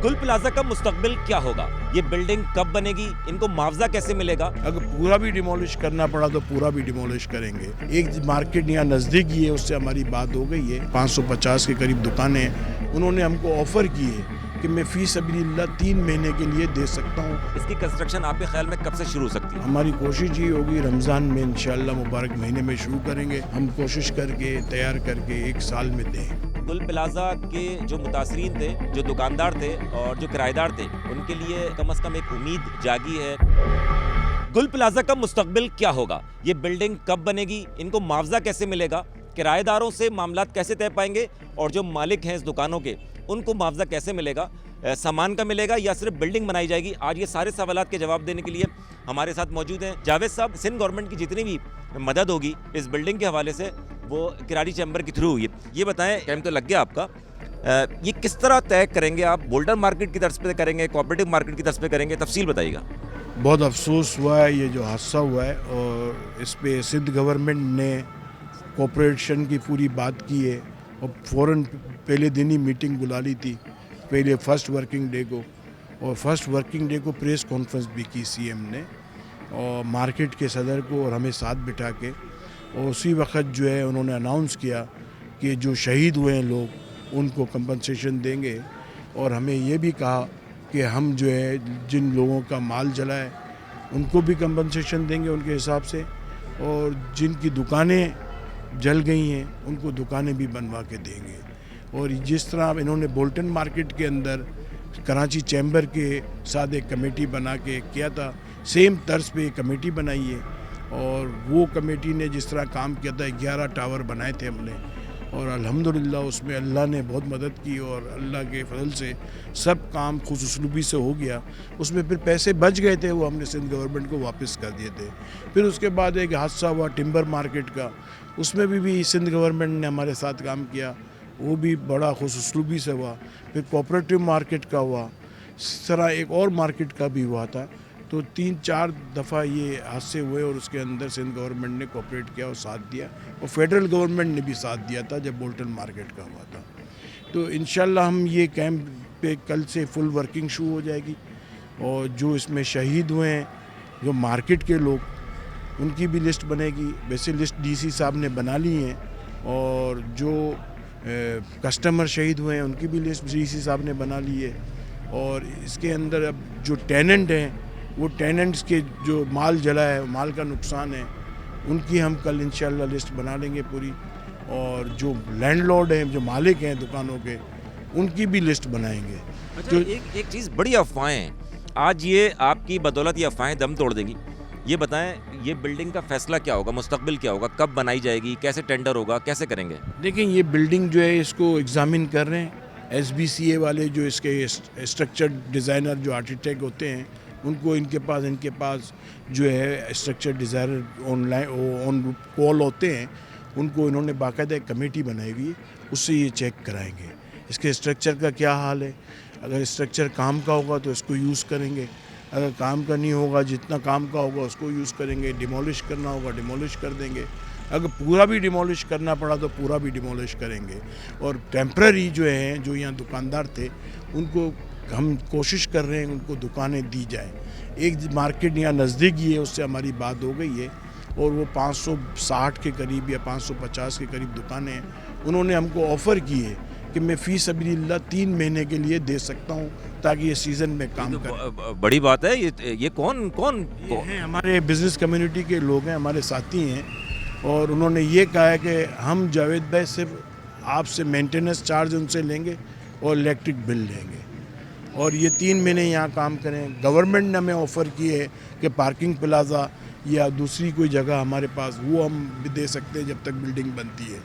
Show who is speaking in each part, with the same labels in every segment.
Speaker 1: गुल प्लाजा का मुस्तकबिल क्या होगा? ये बिल्डिंग कब बनेगी? इनको मुआवजा कैसे मिलेगा?
Speaker 2: अगर पूरा भी डिमोलिश करना पड़ा तो पूरा भी डिमोलिश करेंगे। एक मार्केट यहाँ नज़दीक ही है, उससे हमारी बात हो गई है। 550 के करीब दुकानें हैं। उन्होंने हमको ऑफर की है कि मैं फी सबीलिल्लाह 3 महीने के लिए दे सकता हूँ।
Speaker 1: इसकी कंस्ट्रक्शन आपके ख्याल में कब से शुरू हो सकती है?
Speaker 2: हमारी कोशिश ये होगी रमज़ान में इंशाअल्लाह मुबारक महीने में शुरू करेंगे। हम कोशिश करके तैयार करके 1 साल में दें।
Speaker 1: गुल प्लाजा के जो मुतासरीन थे, जो दुकानदार थे और जो किराएदार थे, उनके लिए कम से कम एक उम्मीद जागी है। गुल प्लाजा का मुस्तकबिल क्या होगा? ये बिल्डिंग कब बनेगी? इनको मुआवजा कैसे मिलेगा? किराएदारों से मामलात कैसे तय पाएंगे? और जो मालिक हैं इस दुकानों के, उनको मुआवजा कैसे मिलेगा? सामान का मिलेगा या सिर्फ बिल्डिंग बनाई जाएगी? आज ये सारे सवालात के जवाब देने के लिए हमारे साथ मौजूद हैं जावेद साहब। सिंध गवर्नमेंट की जितनी भी मदद होगी इस बिल्डिंग के हवाले से, वो किराड़ी चैम्बर के थ्रू हुई है। ये बताएं, टाइम तो लग गया आपका, ये किस तरह तय करेंगे आप? बोल्डर मार्केट की तरफ पे करेंगे, कोऑपरेटिव मार्केट की तरफ पे करेंगे? तफसील बताइएगा।
Speaker 2: बहुत अफसोस हुआ है ये जो हादसा हुआ है, और इस पे सिंध गवर्नमेंट ने कोऑपरेशन की पूरी बात की है और फ़ौरन पहले दिन ही मीटिंग बुला ली थी, पहले फर्स्ट वर्किंग डे को। और फर्स्ट वर्किंग डे को प्रेस कॉन्फ्रेंस भी की सीएम ने, और मार्केट के सदर को और हमें साथ बिठा के, और उसी वक्त जो है उन्होंने अनाउंस किया कि जो शहीद हुए हैं लोग उनको कंपनसेशन देंगे। और हमें ये भी कहा कि हम जो है जिन लोगों का माल जला है उनको भी कंपनसेशन देंगे उनके हिसाब से, और जिनकी दुकानें जल गई हैं उनको दुकानें भी बनवा के देंगे। और जिस तरह इन्होंने बोल्टन मार्केट के अंदर कराची चैम्बर के साथ एक कमेटी बना के किया था, सेम तर्ज पे एक कमेटी बनाई है। और वो कमेटी ने जिस तरह काम किया था, 11 टावर बनाए थे हमने, और अल्हम्दुलिल्लाह उसमें अल्लाह ने बहुत मदद की और अल्लाह के फजल से सब काम खुशउस्लूबी से हो गया। उसमें फिर पैसे बच गए थे, वो हमने सिंध गवर्नमेंट को वापस कर दिए थे। फिर उसके बाद एक हादसा हुआ टिम्बर मार्केट का, उसमें भी सिंध गवर्नमेंट ने हमारे साथ काम किया, वो भी बड़ा खुशउस्लूबी से हुआ। फिर कोऑपरेटिव मार्केट का हुआ, इस तरह एक और मार्केट का भी हुआ था। तो 3-4 दफ़ा ये हादसे हुए और उसके अंदर सिंध गवर्नमेंट ने कोऑपरेट किया और साथ दिया, और फेडरल गवर्नमेंट ने भी साथ दिया था जब बोल्टन मार्केट का हुआ था। तो इंशाल्लाह हम ये कैंप पे कल से फुल वर्किंग शुरू हो जाएगी, और जो इसमें शहीद हुए हैं जो मार्केट के लोग, उनकी भी लिस्ट बनेगी। वैसे लिस्ट डीसी साहब ने बना ली है, और जो कस्टमर शहीद हुए हैं उनकी भी लिस्ट डीसी साहब ने बना ली है। और इसके अंदर अब जो टेनेंट हैं, वो टेनेंट्स के जो माल जला है, माल का नुकसान है, उनकी हम कल इंशाल्लाह लिस्ट बना लेंगे पूरी। और जो लैंडलॉर्ड हैं, जो मालिक हैं दुकानों के, उनकी भी लिस्ट बनाएंगे।
Speaker 1: अच्छा,
Speaker 2: जो
Speaker 1: एक चीज़, बड़ी अफवाहें हैं आज, ये आपकी बदौलत ये अफवाहें दम तोड़ देंगी। ये बताएं, ये बिल्डिंग का फैसला क्या होगा? मुस्तकबिल क्या होगा? कब बनाई जाएगी? कैसे टेंडर होगा? कैसे करेंगे?
Speaker 2: देखिए, ये बिल्डिंग जो है इसको एग्जामिन कर रहे हैं SBCA वाले, जो इसके स्ट्रक्चर डिज़ाइनर जो आर्किटेक्ट होते हैं, उनको इनके पास जो है structure designer online on call होते हैं, उनको इन्होंने बाकायदा एक कमेटी बनाई हुई है, उससे ये चेक कराएंगे इसके स्ट्रक्चर का क्या हाल है। अगर स्ट्रक्चर काम का होगा तो इसको यूज़ करेंगे, अगर काम का नहीं होगा, जितना काम का होगा उसको यूज़ करेंगे। डिमोलिश करना होगा डिमोलिश कर देंगे, अगर पूरा भी डिमोलिश करना पड़ा तो पूरा भी डिमोलिश करेंगे। और टेम्पररी जो हैं, जो यहाँ दुकानदार थे, उनको हम कोशिश कर रहे हैं उनको दुकानें दी जाएं। एक मार्केट यहाँ नज़दीक ही है, उससे हमारी बात हो गई है, और वो 560 के करीब या 550 के करीब दुकानें हैं। उन्होंने हमको ऑफ़र की है कि मैं फ़ी सबीलिल्लाह 3 महीने के लिए दे सकता हूँ, ताकि ये सीज़न में काम करें।
Speaker 1: बड़ी बात है। ये कौन
Speaker 2: हैं, हमारे बिज़नेस कम्युनिटी के लोग हैं, हमारे साथी हैं, और उन्होंने ये कहा है कि हम जावेद भाई सिर्फ आपसे मेंटेनेंस चार्ज उनसे लेंगे और इलेक्ट्रिक बिल लेंगे, और ये 3 महीने यहाँ काम करें। गवर्नमेंट ने हमें ऑफ़र की है कि पार्किंग प्लाजा या दूसरी कोई जगह हमारे पास, वो हम भी दे सकते हैं जब तक बिल्डिंग बनती है।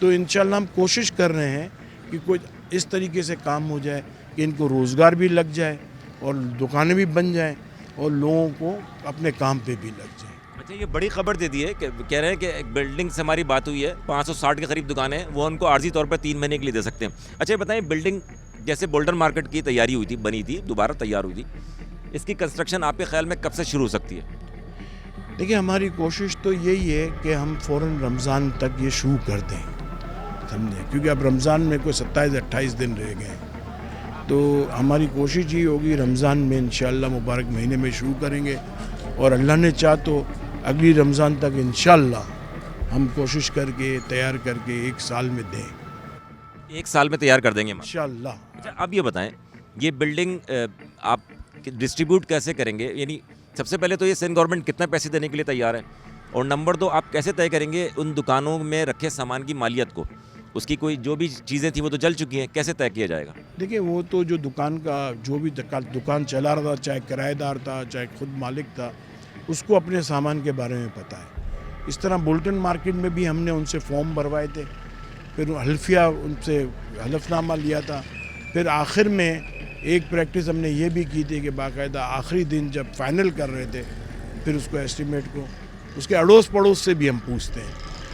Speaker 2: तो इंशाल्लाह हम कोशिश कर रहे हैं कि कुछ इस तरीके से काम हो जाए कि इनको रोज़गार भी लग जाए और दुकानें भी बन जाएं और लोगों को अपने काम पे भी लग जाए।
Speaker 1: अच्छा, ये बड़ी खबर दे दी है कि कह रहे हैं कि एक बिल्डिंग से हमारी बात हुई है, 560 के करीब दुकानें हैं, वो उनको आर्जी तौर पर 3 महीने के लिए दे सकते हैं। अच्छा, ये बताएं, बिल्डिंग जैसे बोल्डन मार्केट की तैयारी हुई थी, बनी थी, दोबारा तैयार हुई थी, इसकी कंस्ट्रक्शन आपके ख्याल में कब से शुरू हो सकती है?
Speaker 2: देखिए, हमारी कोशिश तो यही है कि हम फ़ौरन रमज़ान तक ये शुरू कर दें, समझे, क्योंकि अब रमज़ान में कोई 27-28 दिन रह गए हैं। तो हमारी कोशिश ये होगी रमज़ान में इंशाअल्लाह मुबारक महीने में शुरू करेंगे और अल्लाह ने चाह तो अगली रमज़ान तक इंशाअल्लाह हम कोशिश करके तैयार करके 1 साल में दें
Speaker 1: 1 साल में तैयार कर देंगे हम।
Speaker 2: इंशाअल्लाह।
Speaker 1: अच्छा, अब ये बताएं, ये बिल्डिंग आप डिस्ट्रीब्यूट कैसे करेंगे? यानी सबसे पहले तो ये सिंध गवर्नमेंट कितना पैसे देने के लिए तैयार है, और नंबर 2 आप कैसे तय करेंगे उन दुकानों में रखे सामान की मालियत को? उसकी कोई जो भी चीज़ें थी वो तो जल चुकी हैं, कैसे तय किया जाएगा?
Speaker 2: देखिए वो तो जो दुकान का जो भी दुकान चला रहा था, चाहे किराएदार था चाहे खुद मालिक था, उसको अपने सामान के बारे में पता है। इस तरह बुल्टन मार्केट में भी हमने उनसे फॉर्म भरवाए थे, फिर हल्फिया उनसे हलफनामा लिया था, फिर आखिर में एक प्रैक्टिस हमने ये भी की थी कि बाकायदा आखिरी दिन जब फाइनल कर रहे थे फिर उसको एस्टिमेट को उसके अड़ोस पड़ोस से भी हम पूछते हैं।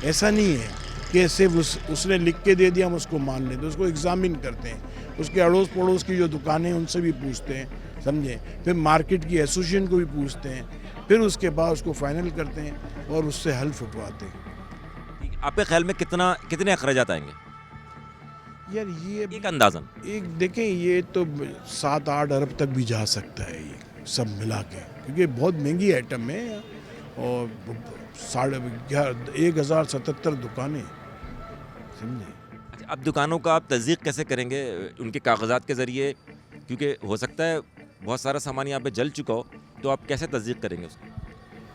Speaker 2: ऐसा नहीं है कि सिर्फ उसने लिख के दे दिया हम उसको मान लेते, उसको एग्जामिन करते हैं, उसके अड़ोस पड़ोस की जो दुकानें उनसे भी पूछते हैं, समझे, फिर मार्केट की एसोसिएशन को भी पूछते हैं, फिर उसके बाद उसको फाइनल करते हैं और उससे हल्फ उठवाते हैं।
Speaker 1: आपके ख्याल में कितने अखराजात आएंगे?
Speaker 2: यार ये
Speaker 1: एक अंदाज़न।
Speaker 2: एक देखें ये तो 7-8 अरब तक भी जा सकता है ये सब मिला के, क्योंकि बहुत महंगी आइटम है और 1077 दुकानें, समझे।
Speaker 1: अच्छा, अब दुकानों का आप तस्दीक कैसे करेंगे उनके कागजात के ज़रिए? क्योंकि हो सकता है बहुत सारा सामान यहाँ पे जल चुका हो, तो आप कैसे तस्दीक करेंगे उसको?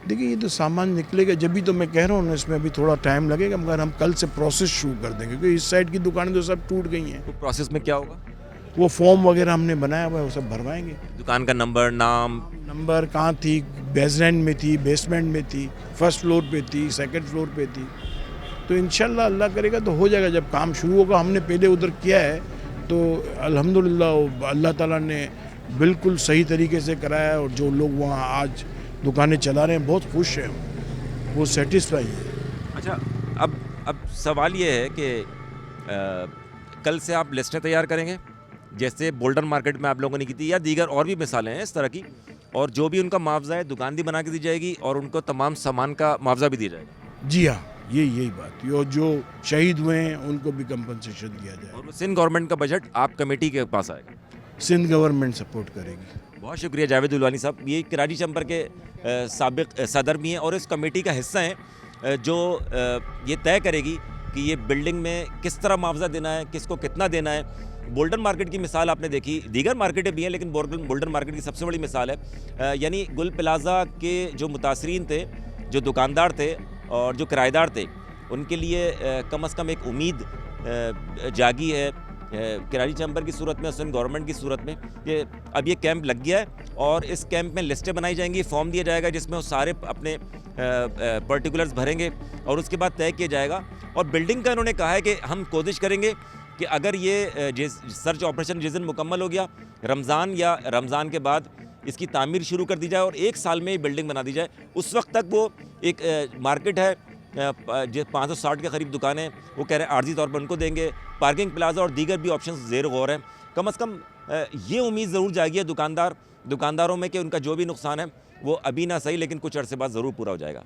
Speaker 2: देखिए ये तो सामान निकलेगा, जब भी तो मैं कह रहा हूँ ना इसमें अभी थोड़ा टाइम लगेगा, मगर हम कल से प्रोसेस शुरू कर देंगे, क्योंकि इस साइड की दुकानें तो सब टूट गई हैं।
Speaker 1: तो प्रोसेस में क्या होगा?
Speaker 2: वो फॉर्म वगैरह हमने बनाया हुआ है, वो सब भरवाएंगे।
Speaker 1: दुकान का नंबर, नाम,
Speaker 2: नंबर कहाँ थी, बेसमेंट में थी, बेसमेंट में थी, फर्स्ट फ्लोर पे थी, सेकंड फ्लोर पे थी, तो इंशाल्लाह अल्लाह करेगा तो हो जाएगा। जब काम शुरू होगा, हमने पहले उधर किया है तो अल्हम्दुलिल्लाह अल्लाह ताला ने बिल्कुल सही तरीके से कराया है, और जो लोग वहाँ आज दुकानें चला रहे हैं बहुत खुश हैं, वो सेटिस्फाई है।
Speaker 1: अच्छा, अब सवाल ये है कि कल से आप लिस्टें तैयार करेंगे जैसे बोल्डन मार्केट में आप लोगों ने की थी, या दीगर और भी मिसालें हैं इस तरह की, और जो भी उनका मुआवजा है दुकान भी बना के दी जाएगी और उनको तमाम सामान का मुआवजा भी दिया जाएगा?
Speaker 2: जी हाँ, यही बात, और जो शहीद हुए हैं उनको भी कंपनसेशन दिया जाएगा।
Speaker 1: और सिंध गवर्नमेंट का बजट आप कमेटी के पास आएगा?
Speaker 2: सिंध गवर्नमेंट सपोर्ट करेगी।
Speaker 1: बहुत शुक्रिया जावेद उलवानी साहब, ये कराची चैम्बर के साबिक सदर भी हैं और इस कमेटी का हिस्सा हैं जो ये तय करेगी कि ये बिल्डिंग में किस तरह मुआवजा देना है, किसको कितना देना है। बोल्डन मार्केट की मिसाल आपने देखी, दीगर मार्केटें भी हैं लेकिन बोल्डन मार्केट की सबसे बड़ी मिसाल है। यानी गुल प्लाजा के जो मुतासरीन थे, जो दुकानदार थे और जो किराएदार थे, उनके लिए कम से कम एक उम्मीद जागी है कराची चैम्बर की सूरत में, सिंध गवर्नमेंट की सूरत में। अब ये कैंप लग गया है और इस कैंप में लिस्टें बनाई जाएंगी, फॉर्म दिया जाएगा जिसमें वो सारे अपने पर्टिकुलर्स भरेंगे और उसके बाद तय किया जाएगा। और बिल्डिंग का इन्होंने कहा है कि हम कोशिश करेंगे कि अगर ये सर्च ऑपरेशन जिस दिन मुकम्मल हो गया, रमज़ान या रमज़ान के बाद इसकी तामीर शुरू कर दी जाए और 1 साल में ही बिल्डिंग बना दी जाए। उस वक्त तक वो एक मार्केट है, जो 560 के करीब दुकानें, वो कह रहे हैं आर्जी तौर पर उनको देंगे, पार्किंग प्लाजा और दीगर भी ऑप्शन ज़ेर गौर हैं। कम से कम ये उम्मीद ज़रूर जागी है दुकानदारों में कि उनका जो भी नुकसान है वो अभी ना सही लेकिन कुछ अरसे बाद ज़रूर पूरा हो जाएगा।